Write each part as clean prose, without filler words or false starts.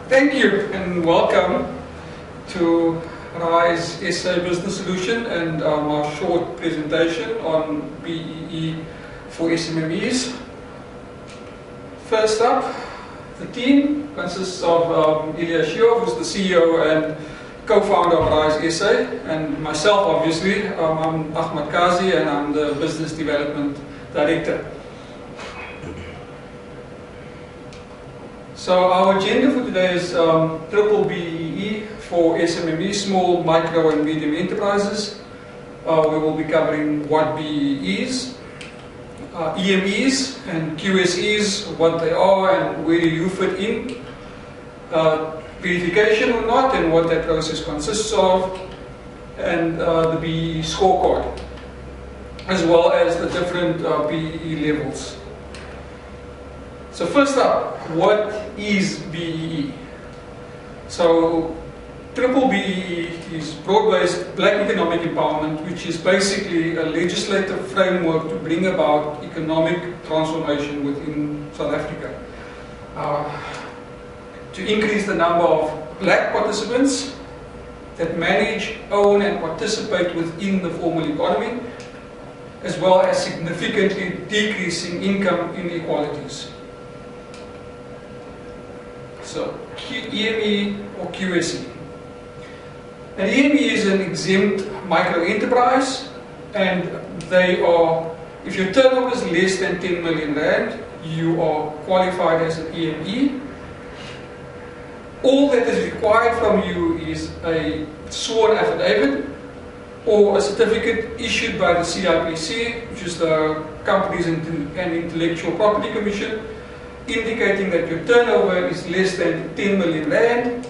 Thank you and welcome to RISE SA Business Solution and our short presentation on BEE for SMMEs. First up, the team consists of Ilya Shiov, who's the CEO and co-founder of RISE SA, and myself, obviously. I'm Achmat Kazie and I'm the Business Development Director. So our agenda for today is BBBEE for SMMEs, small, micro and medium enterprises. We will be covering what BEE is, EMEs and QSEs, what they are and where you fit in, verification or not and what that process consists of, and the BEE scorecard, as well as the different BEE levels. So first up, what is BEE? So BBBEE is broad-based Black economic empowerment, which is basically a legislative framework to bring about economic transformation within South Africa. To increase the number of Black participants that manage, own and participate within the formal economy, as well as significantly decreasing income inequalities. So, EME or QSE. An EME is an exempt micro enterprise, and they are, if your turnover is less than 10 million rand, you are qualified as an EME. All that is required from you is a sworn affidavit or a certificate issued by the CIPC, which is the Companies and Intellectual Property Commission, indicating that your turnover is less than 10 million rand.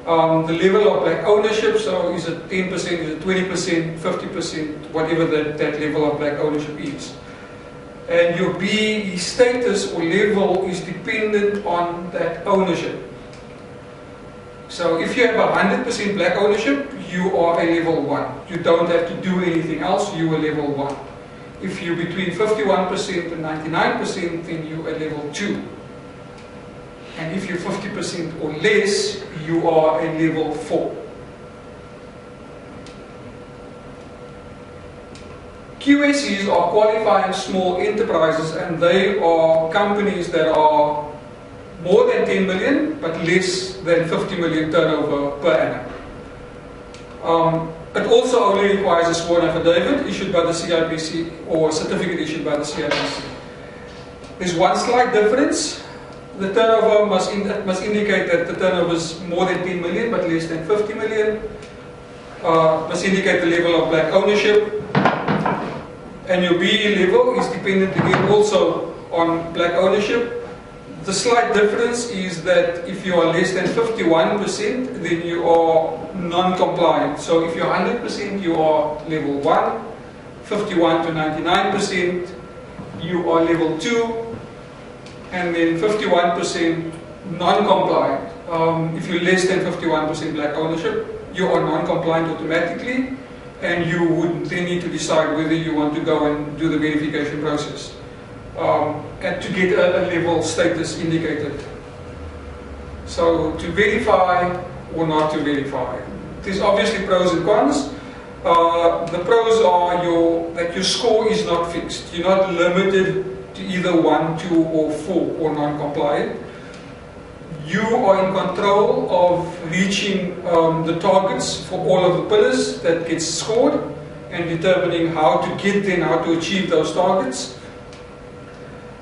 The level of Black ownership, so is it 10%, is it 20%, 50%, whatever that level of Black ownership is. And your BEE status or level is dependent on that ownership. So if you have 100% Black ownership, you are a level 1. You don't have to do anything else, you are level 1. If you're between 51% and 99%, then you are level 2. And if you're 50% or less, you are a level 4. QSEs are qualifying small enterprises, and they are companies that are more than 10 million, but less than 50 million turnover per annum. It also only requires a sworn affidavit issued by the CIPC or a certificate issued by the CIPC. There's one slight difference. The turnover must indicate that the turnover is more than 10 million but less than 50 million. Must indicate the level of Black ownership. And your BEE level is dependent again also on Black ownership. The slight difference is that if you are less than 51%, then you are non-compliant. So if you're 100%, you are level 1, 51 to 99%, you are level 2, and then 51% non-compliant. If you're less than 51% Black ownership, you are non-compliant automatically, and you would then need to decide whether you want to go and do the verification process. And to get a level status indicated. So to verify or not to verify. There's obviously pros and cons. The pros are that your score is not fixed. You're not limited to either 1, 2 or 4 or non-compliant. You are in control of reaching the targets for all of the pillars that gets scored and determining how to get there and how to achieve those targets.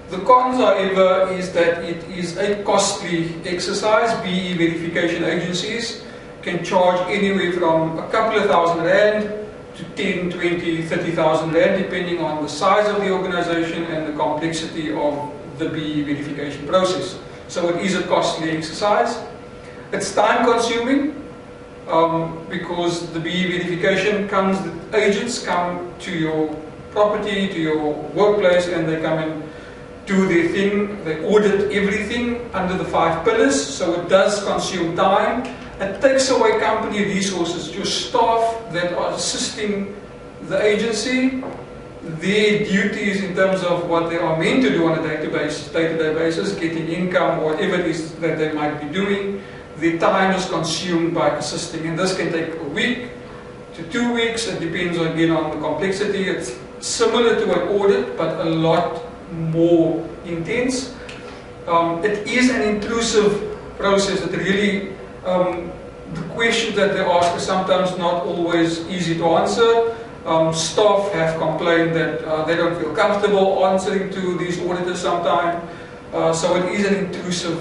The cons, however, is that it is a costly exercise. BEE verification agencies can charge anywhere from a couple of thousand rand to 10, 20, 30,000 rand, depending on the size of the organization and the complexity of the BEE verification process. So it is a costly exercise. It's time consuming because the BEE verification the agents come to your property, to your workplace, and they come and do their thing. They audit everything under the 5 pillars, so it does consume time. It takes away company resources. Your staff that are assisting the agency their duties in terms of what they are meant to do on a day-to-day basis, getting income, whatever it is that they might be doing, their time is consumed by assisting. And this can take a week to 2 weeks. It depends again on the complexity. It's similar to an audit, but a lot more intense. It is an intrusive process. It really, the questions that they ask are sometimes not always easy to answer. Staff have complained that they don't feel comfortable answering to these auditors sometimes. So it is an intrusive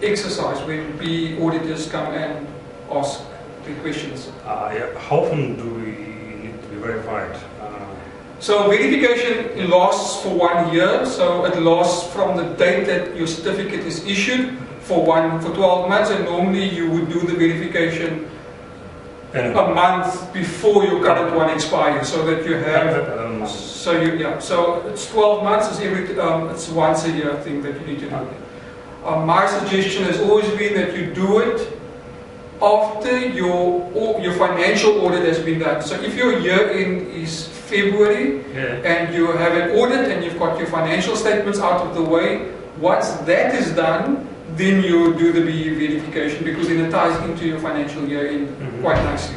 exercise when B auditors come and ask the questions. Yeah. How often do we need to be verified? So verification lasts for 1 year. So it lasts from the date that your certificate is issued for 12 months, and normally you would do the verification a month before your current one expires, so that you have. So it's 12 months. It's it's once a year thing that you need to do. My suggestion has always been that you do it after your financial audit has been done. So if your year end is February and you have an audit and you've got your financial statements out of the way, once that is done, then you do the BE verification, because then it ties into your financial year end quite nicely.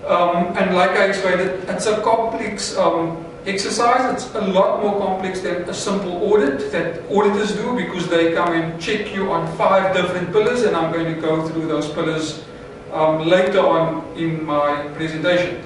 And like I explained, it's a complex exercise. It's a lot more complex than a simple audit that auditors do, because they come and check you on 5 different pillars, and I'm going to go through those pillars later on in my presentation.